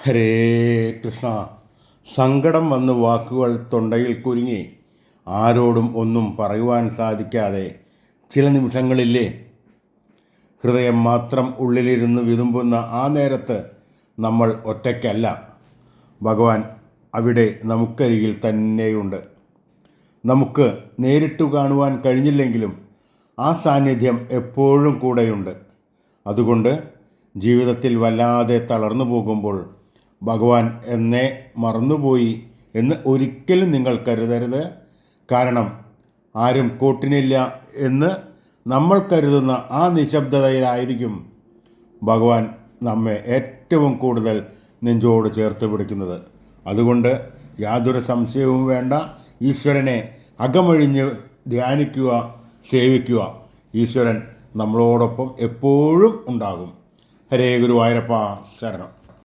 ഹരേ കൃഷ്ണ. സങ്കടം വന്ന് വാക്കുകൾ തൊണ്ടയിൽ കുരുങ്ങി ആരോടും ഒന്നും പറയുവാൻ സാധിക്കാതെ ചില നിമിഷങ്ങളില്ലേ, ഹൃദയം മാത്രം ഉള്ളിലിരുന്ന് വിതുമ്പുന്ന ആ നേരത്ത് നമ്മൾ ഒറ്റയ്ക്കല്ല. ഭഗവാൻ അവിടെ നമുക്കരികിൽ തന്നെയുണ്ട്. നമുക്ക് നേരിട്ടു കാണുവാൻ കഴിഞ്ഞില്ലെങ്കിലും ആ സാന്നിധ്യം എപ്പോഴും കൂടെയുണ്ട്. അതുകൊണ്ട് ജീവിതത്തിൽ വല്ലാതെ തളർന്നു പോകുമ്പോൾ ഭഗവാൻ എന്നെ മറന്നുപോയി എന്ന് ഒരിക്കലും നിങ്ങൾ കരുതരുത്. കാരണം ആരും കൂട്ടിനില്ല എന്ന് നമ്മൾ കരുതുന്ന ആ നിശബ്ദതയിലായിരിക്കും ഭഗവാൻ നമ്മെ ഏറ്റവും കൂടുതൽ നെഞ്ചോട് ചേർത്ത് പിടിക്കുന്നത്. അതുകൊണ്ട് യാതൊരു സംശയവും വേണ്ട. ഈശ്വരനെ അകമഴിഞ്ഞ് ധ്യാനിക്കുക, സേവിക്കുക. ഈശ്വരൻ നമ്മളോടൊപ്പം എപ്പോഴും ഉണ്ടാകും. ഹരേ ഗുരുവായൂരപ്പ ശരണം.